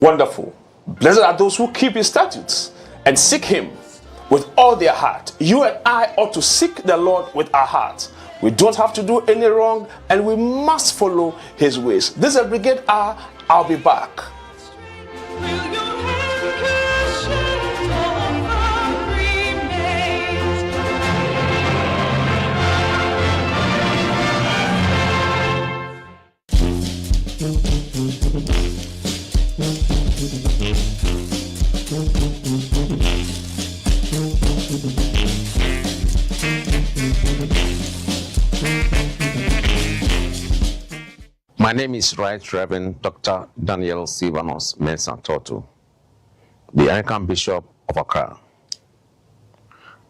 Wonderful. Blessed are those who keep his statutes and seek him with all their heart. You and I ought to seek the Lord with our heart. We don't have to do any wrong, and we must follow his ways. This is a Brigade Hour. I'll be back. My name is Right Reverend Dr. Daniel Silvanus Mensah Tortu, the Anglican Bishop of Accra. I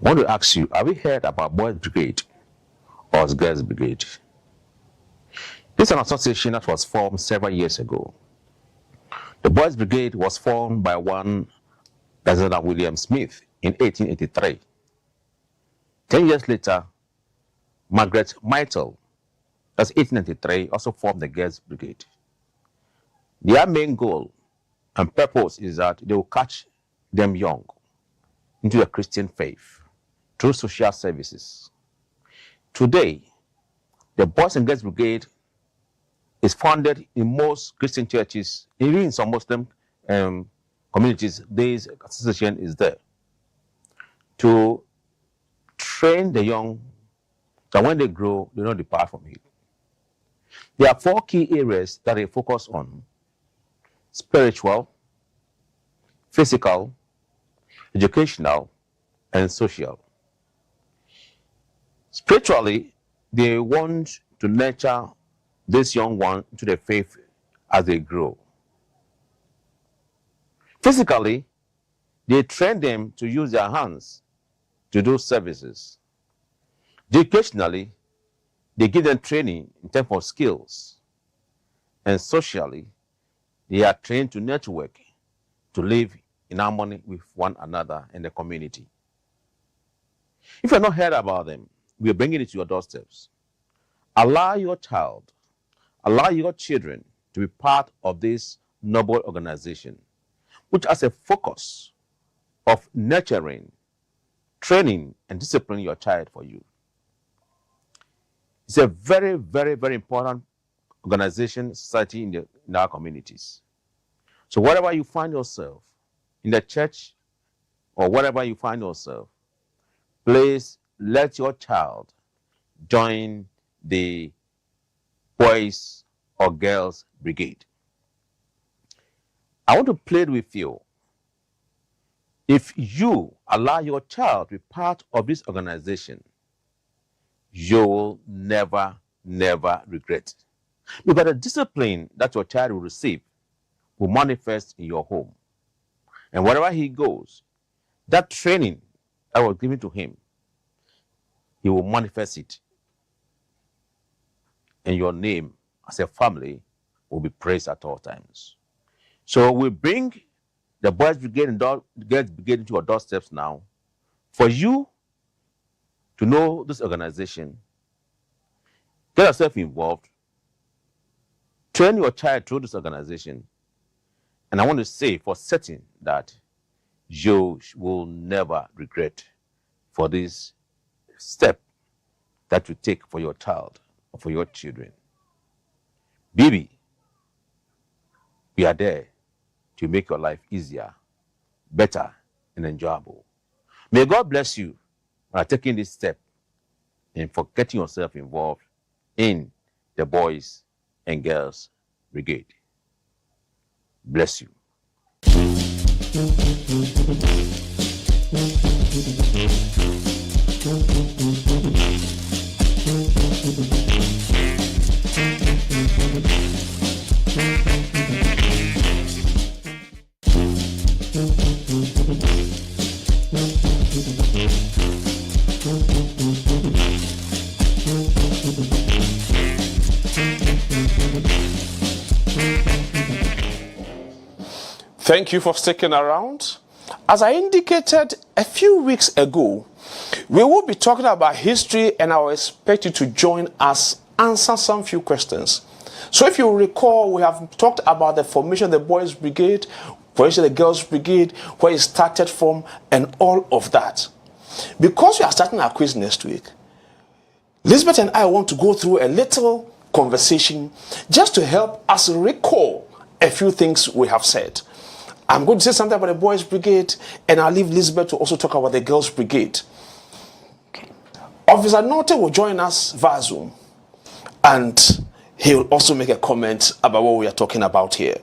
want to ask you, have you heard about Boys Brigade or Girls Brigade? This is an association that was formed several years ago. The Boys Brigade was formed by one Alexander William Smith in 1883. 10 years later, Margaret Myrtle, that's 1893, also formed the Girls Brigade. Their main goal and purpose is that they will catch them young into the Christian faith through social services. Today, the Boys and Girls Brigade is founded in most Christian churches, even in some Muslim communities. This association is there to train the young that when they grow, they don't depart from it. There are 4 key areas that they focus on: spiritual, physical, educational, and social. Spiritually, they want to nurture this young one into the faith as they grow. Physically, they train them to use their hands to do services. Educationally, they give them training in terms of skills. And socially, they are trained to network, to live in harmony with one another in the community. If you have not heard about them, we are bringing it to your doorsteps. Allow your child, allow your children to be part of this noble organization, which has a focus of nurturing, training, and disciplining your child for you. It's a very, very, very important organization, society in our communities. So wherever you find yourself, in the church or wherever you find yourself, please let your child join the Boys or Girls Brigade. I want to plead with you. If you allow your child to be part of this organization, you will never, never regret. Because the discipline that your child will receive will manifest in your home. And wherever he goes, that training that was given to him, he will manifest it. And your name as a family will be praised at all times. So we bring the Boys Brigade and Girls Brigade into your doorsteps now for you to know this organization, get yourself involved, train your child through this organization, and I want to say for certain that you will never regret for this step that you take for your child or for your children. Baby, we are there to make your life easier, better, and enjoyable. May God bless you by taking this step and for getting yourself involved in the Boys and Girls Brigade. Bless you. Thank you for sticking around. As I indicated a few weeks ago, we will be talking about history, and I will expect you to join us, answer some few questions. So if you recall, we have talked about the formation of the Boys Brigade, formation of the Girls Brigade, where it started from, and all of that. Because we are starting our quiz next week, Elizabeth and I want to go through a little conversation just to help us recall a few things we have said. I'm going to say something about the Boys Brigade, and I'll leave Elizabeth to also talk about the Girls Brigade. Okay. Officer Norte will join us via Zoom, and he will also make a comment about what we are talking about here.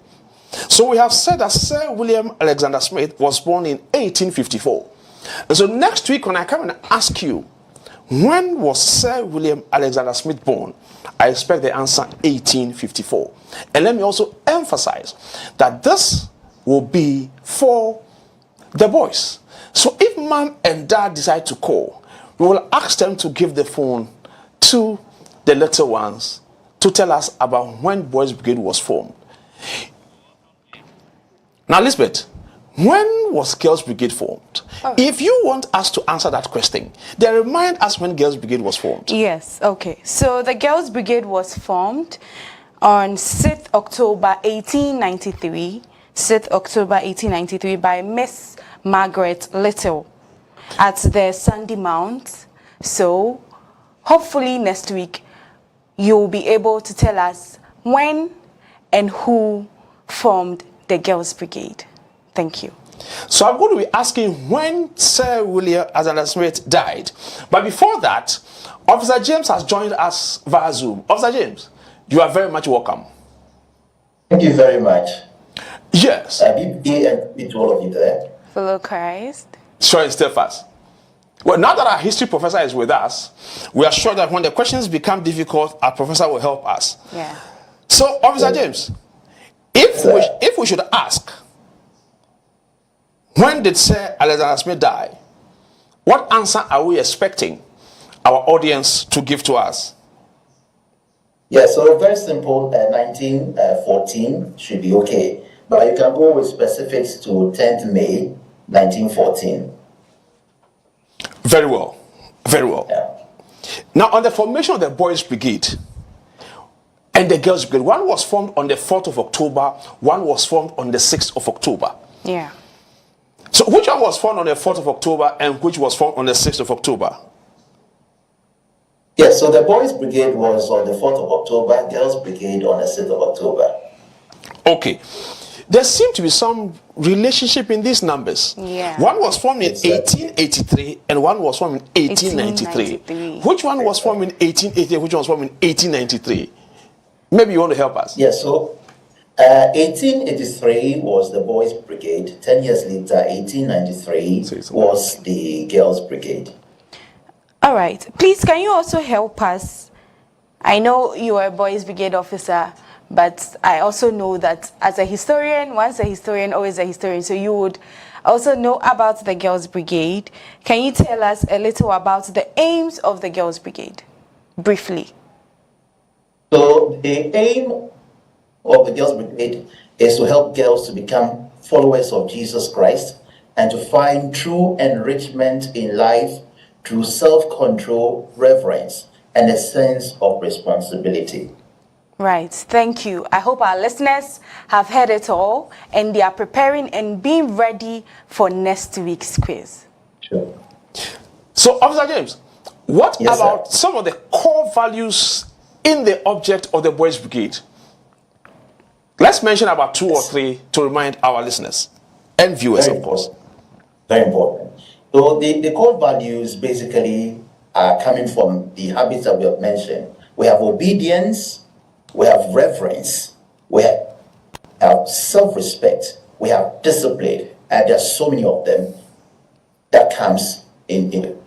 So we have said that Sir William Alexander Smith was born in 1854. And so next week when I come and ask you, when was Sir William Alexander Smith born? I expect the answer 1854. And let me also emphasize that this will be for the boys. So if mom and dad decide to call, we will ask them to give the phone to the little ones to tell us about when Boys Brigade was formed. Now, Elizabeth, when was Girls Brigade formed? If you want us to answer that question, then remind us when Girls Brigade was formed. Yes, okay. So the Girls Brigade was formed on 6th October 1893. 6th October 1893 by Miss Margaret Little at the Sandy Mount. So hopefully next week you'll be able to tell us when and who formed the Girls Brigade. Thank you. So I'm going to be asking when Sir William Alexander Smith died. But before that, Officer James has joined us via Zoom. Officer James, you are very much welcome. Thank you very much. Yes. Be to all of you there. Follow Christ. Sure and steadfast. Well, now that our history professor is with us, we are sure that when the questions become difficult, our professor will help us. Yeah. So, Officer James, if we should ask, when did Sir Alexander Smith die? What answer are we expecting our audience to give to us? Yeah, so very simple. 1914 should be okay. But you can go with specifics to 10th May 1914. Very well. Very well. Yeah. Now, on the formation of the Boys Brigade and the Girls Brigade, one was formed on the 4th of October, one was formed on the 6th of October. Yeah. So which one was formed on the 4th of October and which was formed on the 6th of October? Yes, so the Boys Brigade was on the 4th of October, Girls Brigade on the 6th of October. Okay. There seemed to be some relationship in these numbers. Yeah. One was formed in 1883 and one was formed in 1893. Which one was formed in 1883? Which one was formed in 1893? Maybe you want to help us. Yes, so 1883 was the Boys Brigade. 10 years later, 1893 was the Girls Brigade. All right. Please, can you also help us? I know you are a Boys Brigade officer, but I also know that as a historian, once a historian, always a historian. So you would also know about the Girls Brigade. Can you tell us a little about the aims of the Girls Brigade, briefly? So the aim of the Girls Brigade is to help girls to become followers of Jesus Christ and to find true enrichment in life through self-control, reverence, and a sense of responsibility. Right, thank you. I hope our listeners have heard it all and they are preparing and being ready for next week's quiz. Sure. So, Officer James, what Yes, about sir. some of the core values in the object of the Boys Brigade? Let's mention about 2 or 3 to remind our listeners and viewers, Very of course. Very important. So the core values basically are coming from the habits that we have mentioned. We have obedience, we have reverence, we have self-respect, we have discipline, and there are so many of them that comes into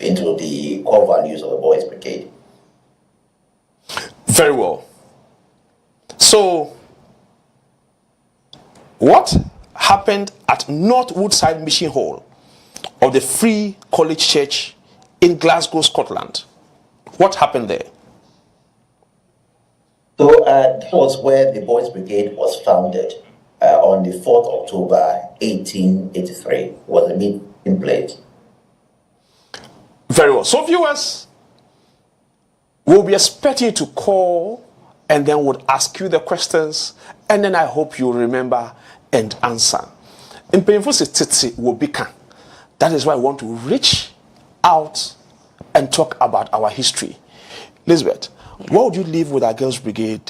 the core values of the Boys Brigade. Very well. So, what happened at North Woodside Mission Hall of the Free College Church in Glasgow, Scotland? What happened there? So that was where the Boys Brigade was founded on the 4th October 1883 was the meeting place. Very well. So viewers, we'll be expecting you to call and then would ask you the questions, and then I hope you remember and answer. In painful titi will become. That is why I want to reach out and talk about our history. Elizabeth, what would you leave with our Girls Brigade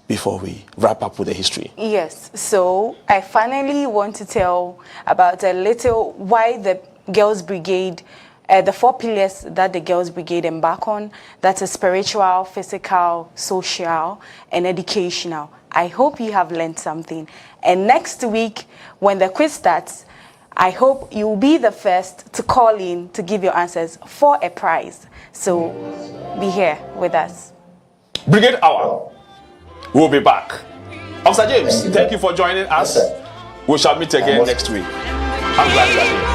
before we wrap up with the history? Yes, so I finally want to tell about a little why the Girls Brigade, the 4 pillars that the Girls Brigade embark on, that is spiritual, physical, social, and educational. I hope you have learned something. And next week, when the quiz starts, I hope you'll be the first to call in to give your answers for a prize. So be here with us. Brigade Hour. We'll be back. Officer James, thank you for joining us. Yes, we shall meet again next week. I'm glad you are here.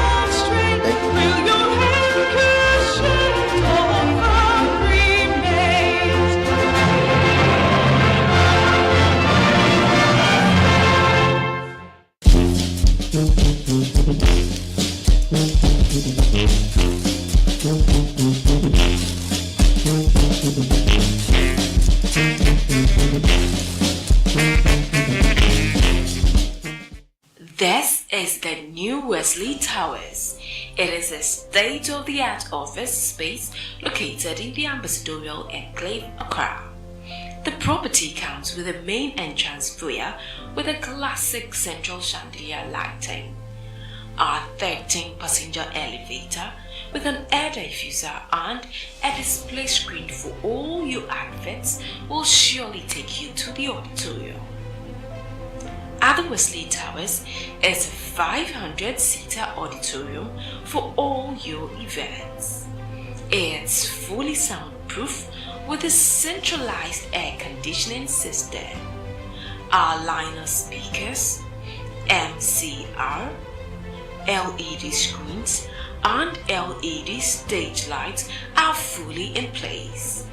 This is the new Wesley Towers. It is a state-of-the-art office space located in the Ambassadorial Enclave, Accra. The property comes with a main entrance foyer with a classic central chandelier lighting. Our 13-passenger elevator with an air diffuser and a display screen for all your outfits will surely take you to the auditorium. At the Wesley Towers is a 500-seater auditorium for all your events. It's fully soundproof with a centralized air conditioning system. Our line of speakers, MCR, LED screens, and LED stage lights are fully in place.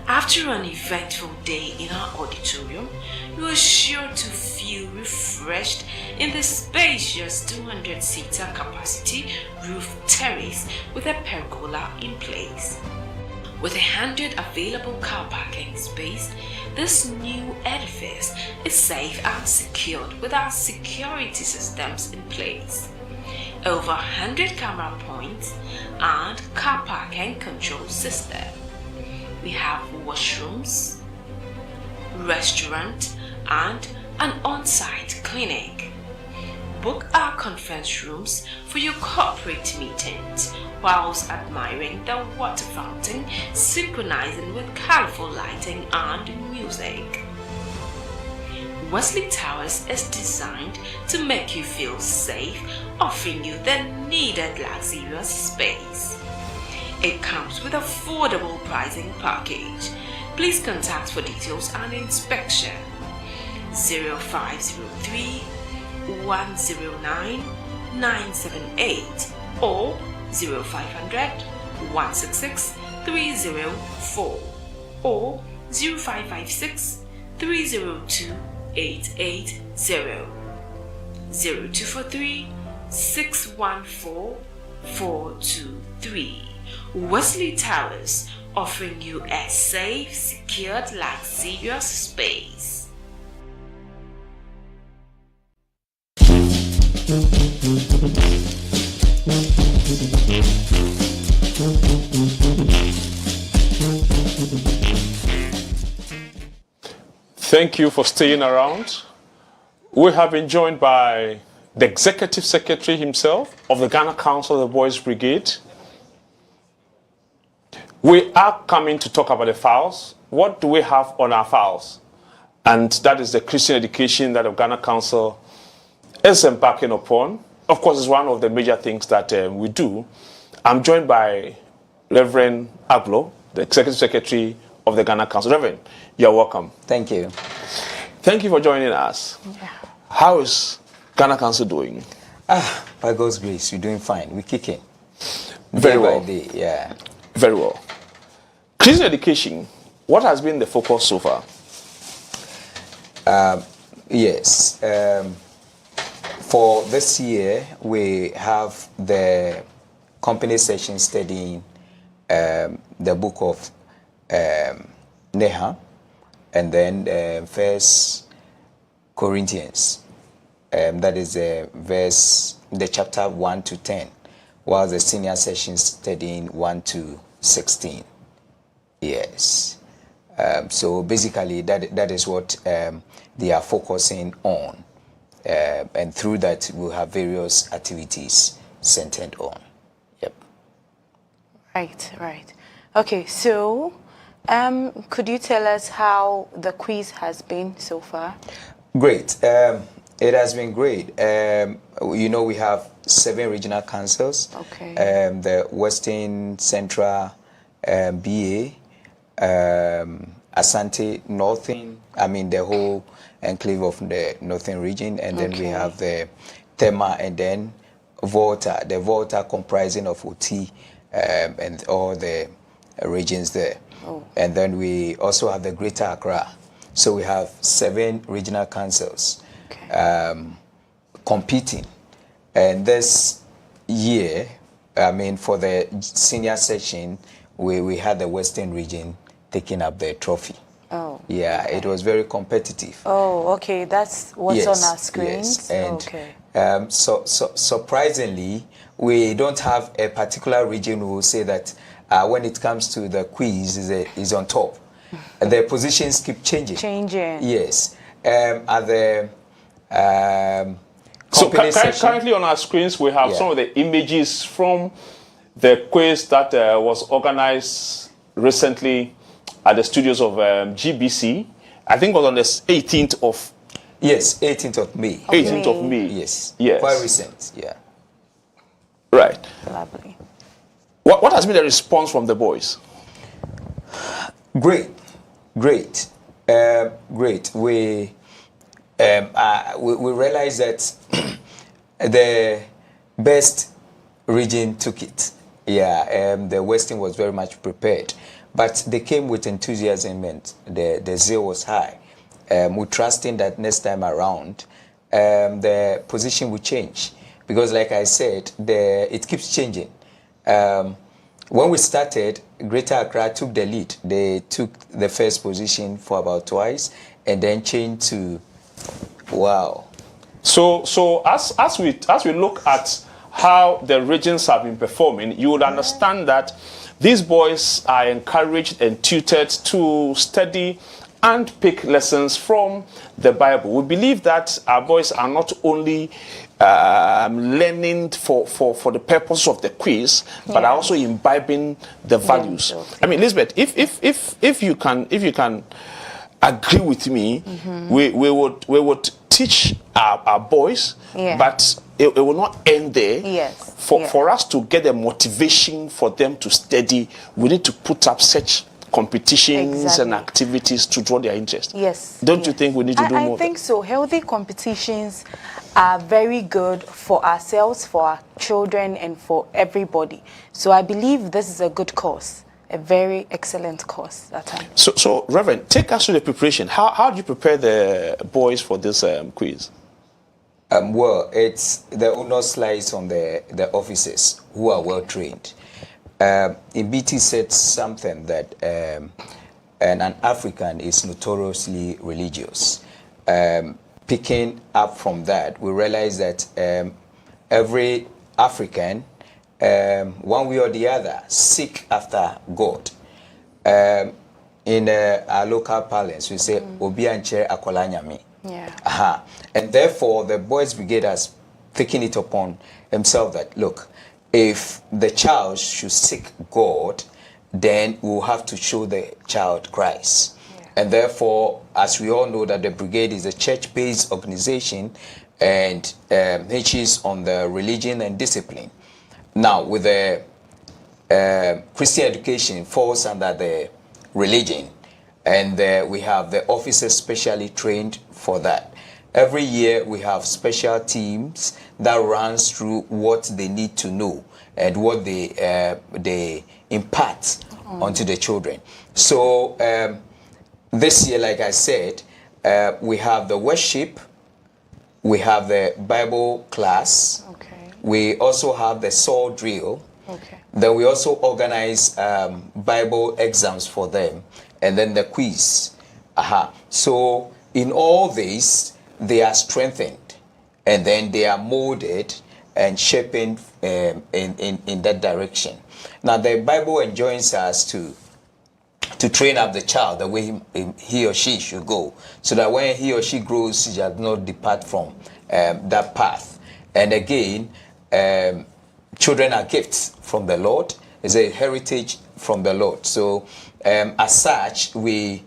After an eventful day in our auditorium, you are sure to feel refreshed in the spacious 200-seater capacity roof terrace with a pergola in place. With 100 available car parking space, this new edifice is safe and secured with our security systems in place. Over 100 camera points and car parking control system. We have washrooms, restaurant, and an on-site clinic. Book our conference rooms for your corporate meetings whilst admiring the water fountain synchronizing with colorful lighting and music. Wesley Towers is designed to make you feel safe, offering you the needed luxurious space. It comes with affordable pricing package. Please contact for details and inspection. 0503 109 978 or 0500 166 304 or 0556 302 880 0243 614 423. Wesley Towers, offering you a safe, secured, luxurious space. Thank you for staying around. We have been joined by the Executive Secretary himself of the Ghana Council of the Boys Brigade. We are coming to talk about the files. What do we have on our files? And that is the Christian education that the Ghana Council is embarking upon. Of course, it's one of the major things that we do. I'm joined by Reverend Aglo, the Executive Secretary of the Ghana Council. Reverend, you're welcome. Thank you. Thank you for joining us. Yeah. How is Ghana Council doing? By God's grace, we're doing fine. We're kicking. Very Day well. by day, yeah. Very well. Christian education, what has been the focus so far? Yes. For this year, we have the company session studying the book of Neha, and then First Corinthians, that is the chapter 1 to 10, while the senior session studying 1 to 16. Yes. So basically, that is what they are focusing on, and through that we'll have various activities centered on. Yep. Right. Okay, so could you tell us how the quiz has been so far? Great. It has been great. We have 7 regional councils. Okay. The Western, Central, BA, Asante, Northern, the whole enclave of the Northern region, and then we have the Tema, and then Volta, the Volta comprising of OT and all the regions there. Oh. And then we also have the Greater Accra. So we have 7 regional councils competing. And this year, for the senior section, we had the Western region taking up the trophy. Oh. Yeah, okay. It was very competitive. Oh, okay. That's what's on our screens. Yes. And okay. so surprisingly, we don't have a particular region who will say that when it comes to the quiz is on top. The positions keep changing. Yes. At the So section, currently on our screens, we have some of the images from the quiz that was organized recently at the studios of GBC. I think it was on the 18th of... Yes, 18th of May. 18th of May. Yes. Yes. Quite recent, yeah. Right. Lovely. What has been the response from the boys? Great. Great. We realized that the best region took it. Yeah, the Western was very much prepared, but they came with enthusiasm and the zeal was high. We're trusting that next time around, the position will change, because like I said, it keeps changing. When we started, Greater Accra took the lead. They took the first position for about twice, and then changed to, wow. So as we look at how the regions have been performing, you would understand that these boys are encouraged and tutored to study and pick lessons from the Bible. We believe that our boys are not only learning for the purpose of the quiz, but are also imbibing the values. I mean, Elizabeth, if you can agree with me, we would teach our boys, but it will not end there. Yes. For us to get the motivation for them to study, we need to put up such competitions and activities to draw their interest. Yes. Don't you think we need to do more? I think so. Healthy competitions are very good for ourselves, for our children, and for everybody. So I believe this is a good course, a very excellent course at times. So Reverend, take us through the preparation. How do you prepare the boys for this quiz? Well, it's the onus lies on the officers who are well trained. BT said something that an African is notoriously religious. Picking up from that, we realize that every African, one way or the other, seek after God. In our local parlance, we say, Obi anche akola nyame. Yeah. And therefore, the Boys Brigade has taken it upon himself that, look, if the child should seek God, then we'll have to show the child Christ. Yeah. And therefore, as we all know that the Brigade is a church-based organization and hinges on the religion and discipline. Now, with the Christian education falls under the religion, and we have the officers specially trained for that. Every year we have special teams that runs through what they need to know and what they impart onto the children. So this year, like I said, we have the worship, we have the Bible class, we also have the sword drill, then we also organize Bible exams for them, and then the quiz. So in all this, they are strengthened, and then they are molded and shaping in that direction. Now the Bible enjoins us to train up the child the way he or she should go, so that when he or she grows, he shall not depart from that path. And again, children are gifts from the Lord. It's a heritage from the Lord. So as such, we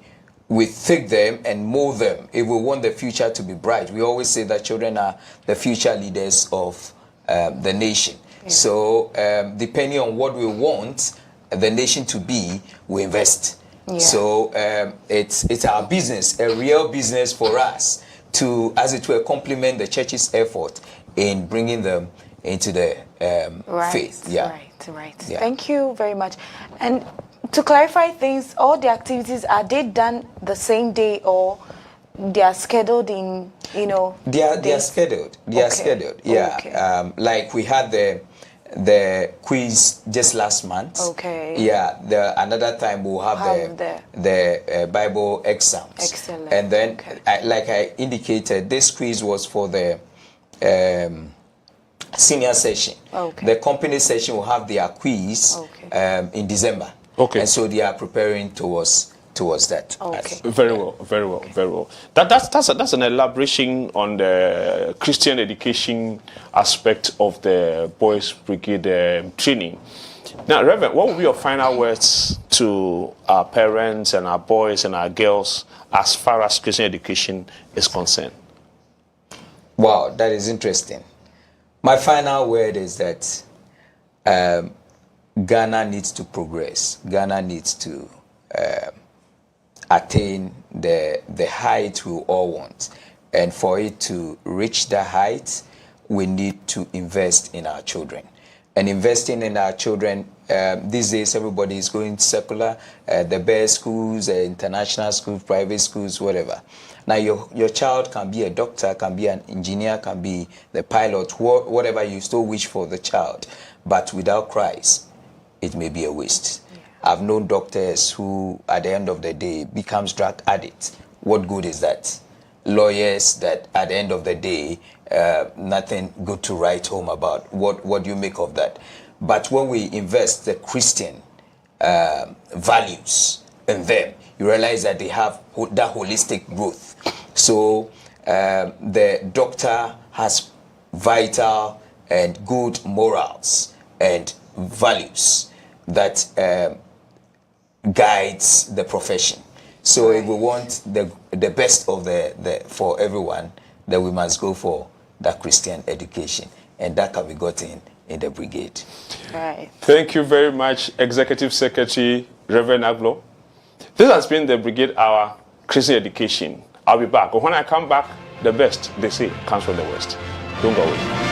take them and mold them if we want the future to be bright. We always say that children are the future leaders of the nation. Yeah. So depending on what we want the nation to be, we invest. Yeah. So it's our business, a real business for us to, as it were, complement the church's effort in bringing them into the faith. Yeah. Right. Yeah. Thank you very much. And to clarify things, all the activities, are they done the same day, or they are scheduled in, They are scheduled. They are scheduled. Yeah. Okay. Like we had the quiz just last month. Okay. Yeah. Another time we'll have the Bible exams. Excellent. And then, like I indicated, this quiz was for the senior session. Okay. The company session will have their quiz in December. Okay. And so they are preparing towards that. Okay. Very well. That's an elaboration on the Christian education aspect of the Boys Brigade training. Now, Reverend, what will be your final words to our parents and our boys and our girls as far as Christian education is concerned? Wow, that is interesting. My final word is that Ghana needs to progress. Ghana needs to attain the height we all want. And for it to reach that height, we need to invest in our children. And investing in our children, these days everybody is going secular, the best schools, international schools, private schools, whatever. Now your child can be a doctor, can be an engineer, can be the pilot, whatever you still wish for the child. But without Christ, it may be a waste. Yeah. I've known doctors who, at the end of the day, becomes drug addicts. What good is that? Lawyers that, at the end of the day, nothing good to write home about. What do you make of that? But when we invest the Christian values in them, you realize that they have that holistic growth. So the doctor has vital and good morals and values that guides the profession. So if we want the best of for everyone, then we must go for that Christian education, and that can be gotten in the brigade. Right. Thank you very much, Executive Secretary Reverend Aglo. This has been the Brigade Hour Christian Education. I'll be back. But when I come back, the best, they say, comes from the West. Don't go away.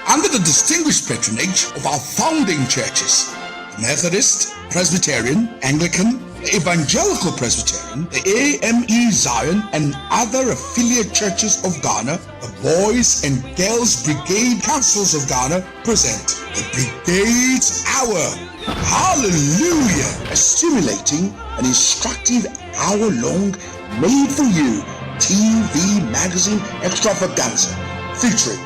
Under the distinguished patronage of our founding churches, the Methodist, Presbyterian, Anglican, the Evangelical Presbyterian, the AME Zion, and other affiliate churches of Ghana, the Boys and Girls Brigade Councils of Ghana present the Brigades Hour. Hallelujah! A stimulating and instructive hour-long, made-for-you TV magazine extravaganza featuring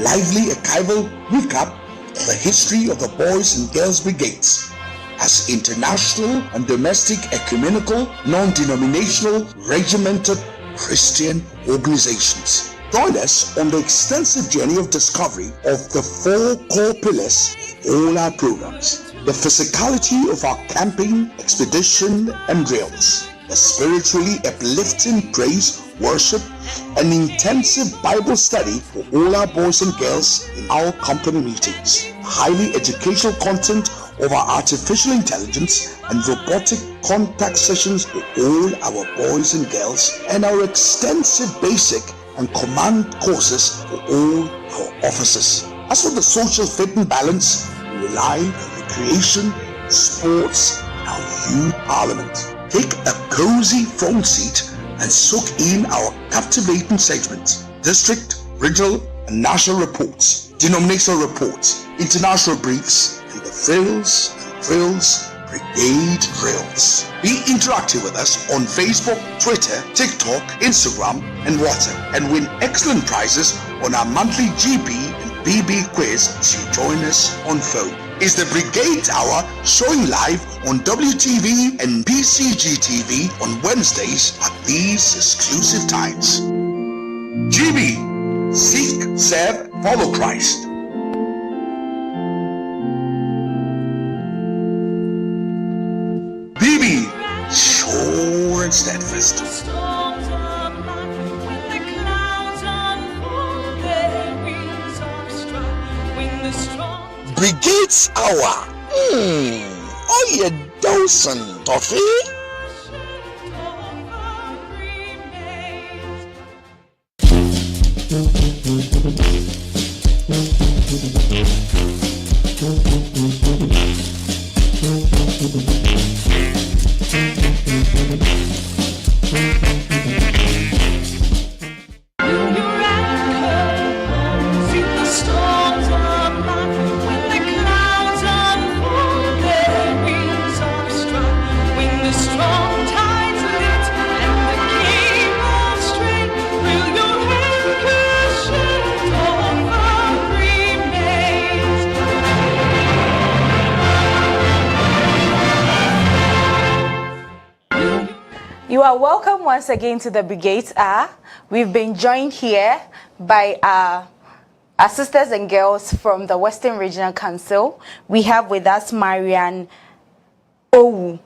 lively archival recap of the history of the Boys and Girls Brigades as international and domestic ecumenical, non-denominational, regimented Christian organizations. Join us on the extensive journey of discovery of the 4 core pillars of all our programs: the physicality of our camping, expedition, and drills, the spiritually uplifting praise worship, and intensive Bible study for all our boys and girls in our company meetings. Highly educational content of our artificial intelligence and robotic contact sessions for all our boys and girls, and our extensive basic and command courses for all our officers. As for the social fit and balance, we rely on recreation, sports, and our youth parliament. Take a cozy front seat and soak in our captivating segments: district, regional, and national reports, denominational reports, international briefs, and the thrills and thrills Brigade Drills. Be interactive with us on Facebook, Twitter, TikTok, Instagram, and WhatsApp, and win excellent prizes on our monthly GB and BB quiz as you join us on phone. It's the Brigade Hour, showing live on WTV and PCGTV on Wednesdays at these exclusive times. GB, seek, serve, follow Christ. BB, sure and steadfast. Brigade's Hour. Oh, you dozen, Toffee. You are welcome once again to the Brigades Hour. We've been joined here by our sisters and girls from the Western Regional Council. We have with us Marian Owu,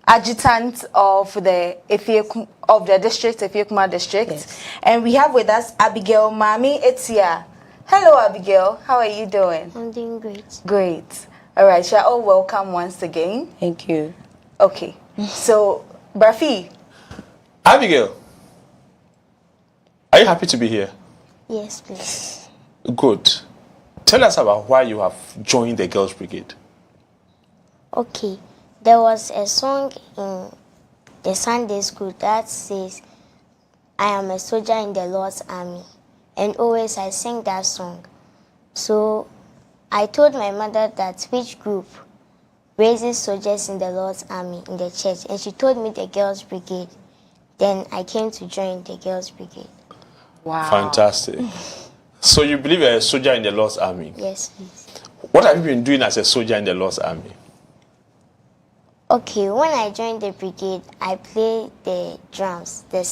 adjutant of the district, Efiekuma district. Yes. And we have with us Abigail Mami Etia. Hello, Abigail. How are you doing? I'm doing great. Great. All right. You're all welcome once again. Thank you. Okay. So, Brafi. Abigail, are you happy to be here? Yes, please. Good. Tell us about why you have joined the Girls Brigade. Okay. There was a song in the Sunday school that says, I am a soldier in the Lord's army. And always I sing that song. So I told my mother that which group raises soldiers in the Lord's army in the church. And she told me the Girls Brigade. Then I came to join the Girls Brigade. Wow. Fantastic. So you believe you're a soldier in the Lord's army? Yes, please. What have you been doing as a soldier in the Lord's army? Okay, when I joined the brigade, I play the drums, the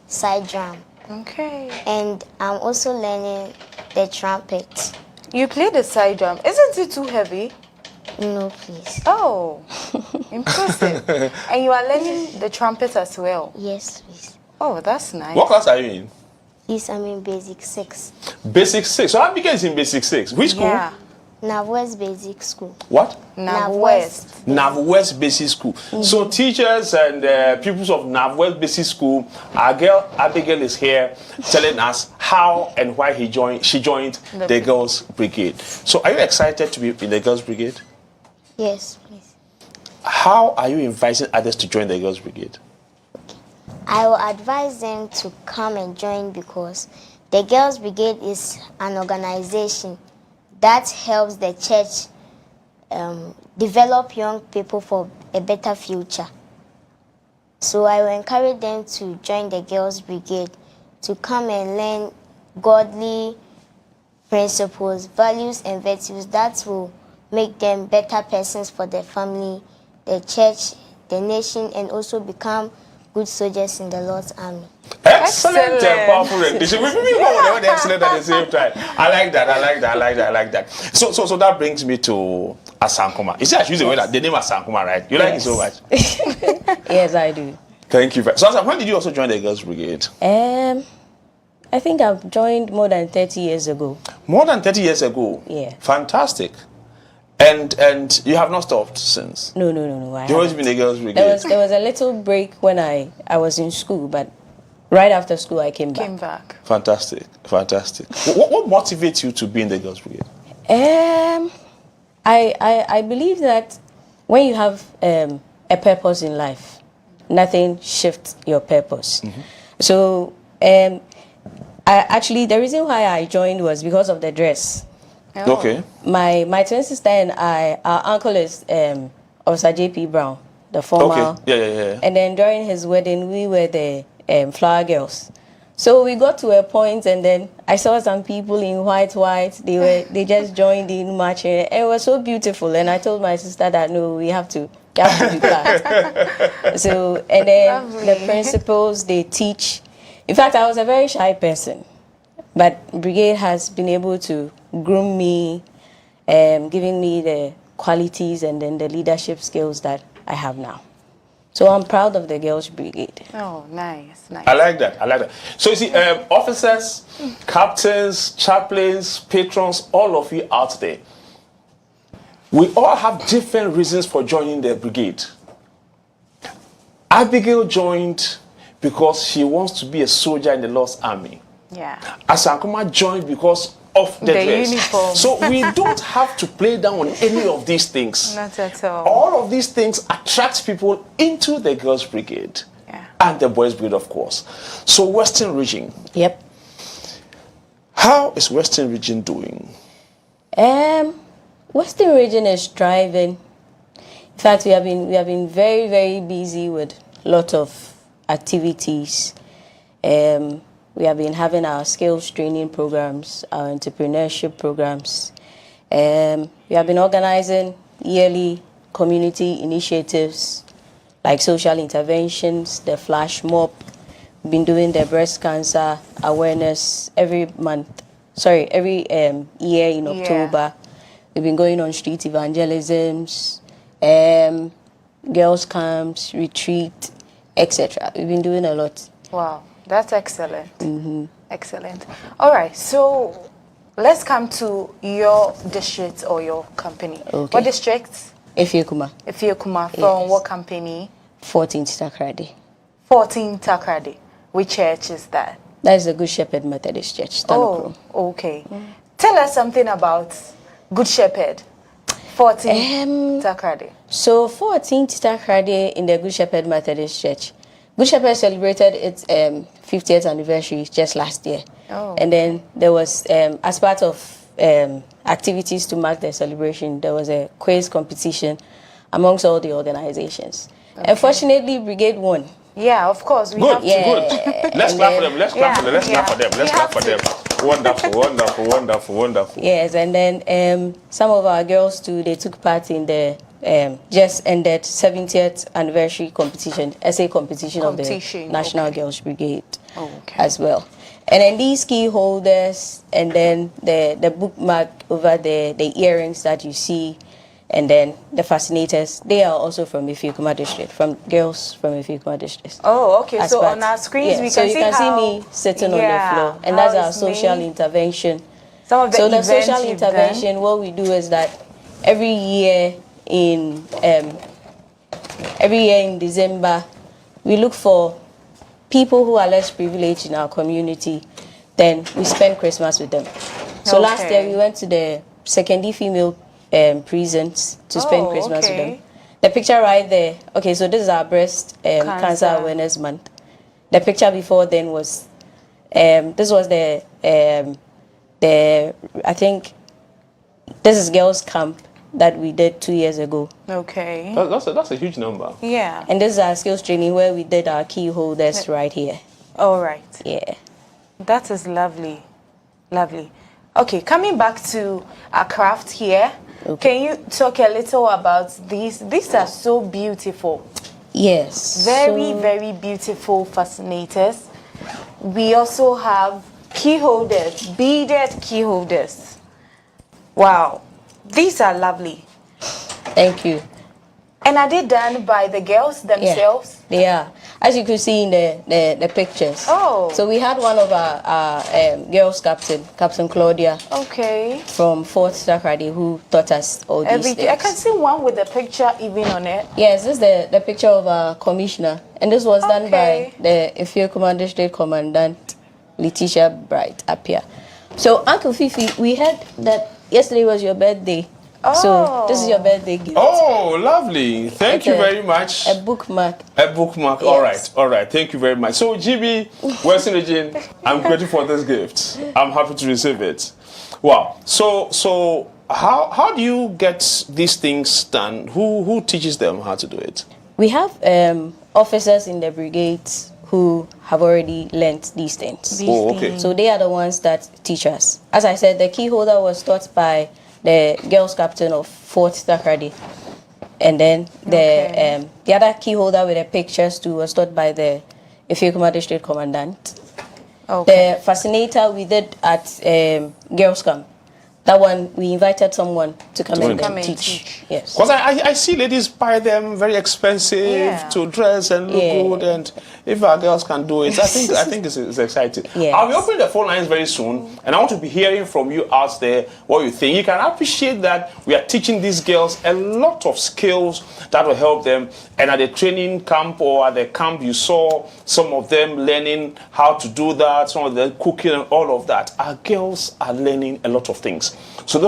side drum. Okay. And I'm also learning the trumpet. You play the side drum. Isn't it too heavy? No, please. Oh, impressive. And you are learning the trumpet as well? Yes, please. Oh, that's nice. What class are you in? Yes, I'm in Basic 6. Basic 6. So Abigail is in Basic 6. Which school? Yeah. Navwest Basic School. What? Navwest. Navwest Basic School. So teachers and pupils of Navwest Basic School, our girl Abigail is here telling us how and why she joined the Girls Brigade. So are you excited to be in the Girls Brigade? Yes, please. How are you inviting others to join the Girls Brigade? I will advise them to come and join because the Girls Brigade is an organization that helps the church develop young people for a better future. So I will encourage them to join the Girls Brigade to come and learn godly principles, values, and virtues that will make them better persons for their family, the church, the nation, and also become good soldiers in the Lord's army. Excellent and powerful rendition. We want excellent at the same time. I like that. So that brings me to Asankuma. You see, I use the name Asankuma, right? You like it so much? Yes, I do. Thank you. So, when did you also join the Girls Brigade? I think I've joined more than 30 years ago. More than 30 years ago? Yeah. Fantastic. And you have not stopped since? No. You've always been a Girls Brigade? There was a little break when I was in school, but right after school I came back. Fantastic. What motivates you to be in the Girls Brigade? I believe that when you have a purpose in life, nothing shifts your purpose. Mm-hmm. So the reason why I joined was because of the dress. Oh. Okay. My twin sister and I, our uncle is Officer J.P. Brown, the former. Okay. Yeah. And then during his wedding, we were the flower girls. So we got to a point, and then I saw some people in white. They just joined in marching, and it was so beautiful. And I told my sister that no, we have to do that. So and then Lovely. The principals, they teach. In fact, I was a very shy person, but Brigade has been able to groom me, giving me the qualities and then the leadership skills that I have now. So I'm proud of the Girls Brigade. Oh, nice. I like that. So you see, officers, captains, chaplains, patrons, all of you out there, we all have different reasons for joining the brigade. Abigail joined because she wants to be a soldier in the Lord's army. Yeah. Asankuma joined because of the dress. Uniform. So we don't have to play down on any of these things. Not at all. All of these things attract people into the Girls Brigade. Yeah. And the Boys Brigade, of course. So Western Region. Yep. How is Western Region doing? Western Region is thriving. In fact, we have been very, very busy with a lot of activities. We have been having our skills training programs, our entrepreneurship programs. We have been organizing yearly community initiatives like social interventions, the flash mob. We've been doing the breast cancer awareness every year in October. We've been going on street evangelisms, girls camps, retreat, etc. We've been doing a lot. Wow, that's excellent. Mm-hmm. Excellent. All right, so let's come to your district or your company. Okay. What district? Efiekuma. Efiekuma. From Yes. what company? 14th Takrady. 14 Takrady. Which church is that? That is the Good Shepherd Methodist Church, Tanokro. Oh, okay. Tell us something about Good Shepherd. 14 Takrady. So 14th Takrady in the Good Shepherd Methodist Church. Good Shepherd celebrated its 50th anniversary just last year. Oh. And then there was, as part of activities to mark the celebration, there was a quiz competition amongst all the organizations. Okay. Unfortunately, Brigade won. Yeah, of course. We Good, have good. Let's clap for them. Let's clap for them. Let's clap for them. Let's clap for them. Wonderful. Yes, and then some of our girls too, they took part in the just ended 70th anniversary competition, essay competition of the National Girls Brigade as well. And then these key holders, and then the bookmark over the earrings that you see, and then the fascinators, they are also from Efiekuma district, from girls from Efiekuma district. Oh, okay. So on our screens, we can see you can see me sitting on the floor, and that's our social intervention. Some of the the social intervention, what we do is that every year in December, we look for people who are less privileged in our community. Then we spend Christmas with them. So last year we went to the secondary female prisons to spend Christmas with them. The picture right there. Okay, so this is our breast cancer awareness month. The picture before then was this was the I think this is girls camp that we did 2 years ago. Okay. That's a huge number. Yeah. And this is our skills training where we did our key holders right here. All right. Yeah. That is lovely. Lovely. Okay, coming back to our craft here, can you talk a little about these? These are so beautiful. Yes. Very beautiful fascinators. We also have key holders, beaded key holders. Wow. These are lovely. Thank you. And are they done by the girls themselves? Yeah, they are. as you could see in the pictures. Oh. So we had one of our girls captain, Captain Claudia. Okay. From Fort Sakradi, who taught us all these things. I can see one with the picture even on it. Yes, this is the picture of our commissioner. And this was done by the Efio Command District Commandant Letitia Bright Apia. So Uncle Fifi, we heard that yesterday was your birthday. Oh. So this is your birthday gift. Oh, lovely. Thank you very much. A bookmark. A bookmark. Yes. All right. Thank you very much. So, GB, Western Region, I'm grateful for this gift. I'm happy to receive it. Wow. So how do you get these things done? Who teaches them how to do it? We have officers in the brigades who have already learnt these things. Okay. So they are the ones that teach us. As I said, the key holder was taught by the girls captain of Fort Takrady. And then the other key holder with the pictures too was taught by the Efeokuma District Commandant. Okay. The fascinator we did at Girls Camp. That one, we invited someone to come and teach. Yes. Because I see ladies buy them very expensive to dress and look good, and if our girls can do it, I think it's exciting. Yes. I'll be opening the phone lines very soon, and I want to be hearing from you out there what you think. You can appreciate that we are teaching these girls a lot of skills that will help them, and at the training camp or at the camp you saw some of them learning how to do that, some of them cooking and all of that. Our girls are learning a lot of things. So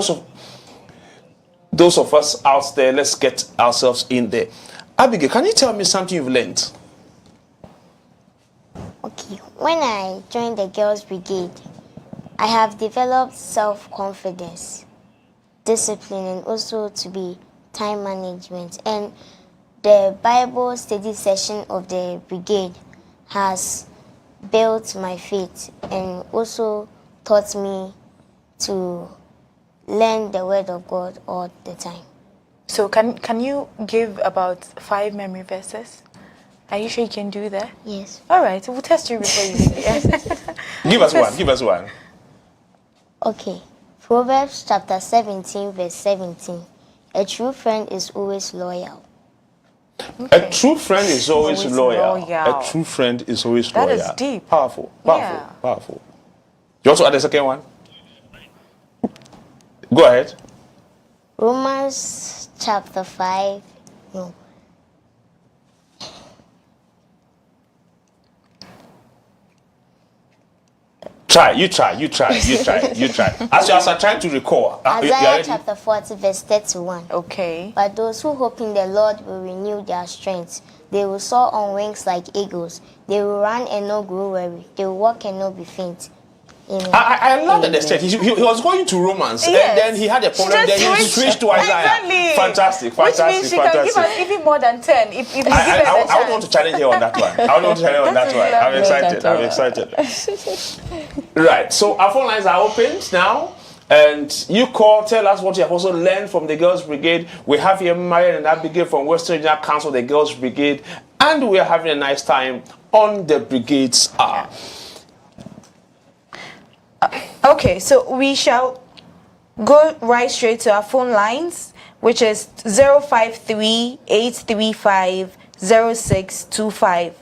those of us out there, let's get ourselves in there. Abigail, can you tell me something you've learned? Okay, when I joined the Girls Brigade, I have developed self-confidence, discipline, and also to be time management. And the Bible study session of the brigade has built my faith and also taught me to learn the word of God all the time. So can you give about 5 memory verses? Are you sure you can do that? Yes. All right, we'll test you before you do it. Give us one. Okay. Proverbs chapter 17 verse 17. A true friend is always loyal. Okay. A true friend is always loyal. loyal. A true friend is always loyal. That is deep. Powerful. Yeah. You also add the second one? Go ahead. Romans chapter 5. No. You try. As you are trying to recall. Isaiah chapter 40 verse 31. Okay. But those who hope in the Lord will renew their strength. They will soar on wings like eagles. They will run and not grow weary. They will walk and not be faint. Amen. I love that the he was going to Romans, and then he had a problem. Then he switched to Isaiah. Exactly. Fantastic. Which means she can give us even more than 10 if you give her the chance. I want to challenge her on that one. I'm excited. Right. So our phone lines are opened now. And you call, tell us what you have also learned from the Girls Brigade. We have here Marian and Abigail from Western Regional Council, the Girls Brigade, and we are having a nice time on the Brigades Hour. Okay, so we shall go right straight to our phone lines, which is 053-835-0625.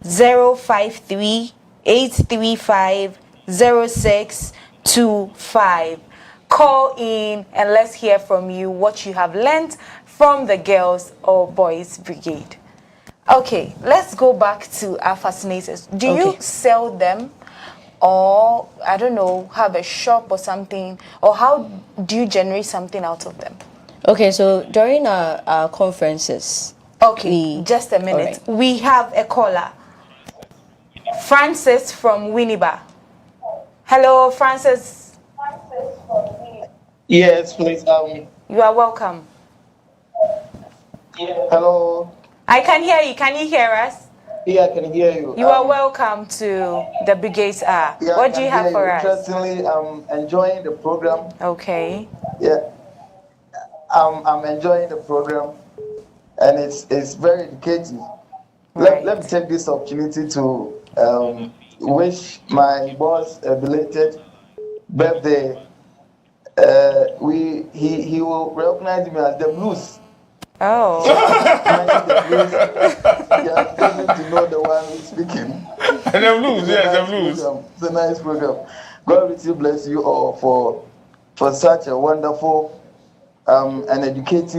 053-835-0625. Call in and let's hear from you what you have learned from the Girls or Boys Brigade. Okay, let's go back to our fascinators. Do you sell them? Or, I don't know, have a shop or something? Or how do you generate something out of them? Okay, so during our conferences... Okay, just a minute. Right. We have a caller. Francis from Winneba. Hello, Francis. Yes, please. You are welcome. Hello. I can hear you. Can you hear us? Yeah, I can hear you. You are welcome to the Brigades Hour. Yeah, what do you have for us? Interestingly, I'm enjoying the program. Okay. Yeah, I'm enjoying the program, and it's very educative. Right. Let me take this opportunity to wish my boss a belated birthday. He will recognize me as the Blues. Oh. Yeah. getting to know the one who's speaking. And them lose, yes, them lose. It's a nice program. God richly bless you all for such a wonderful and educative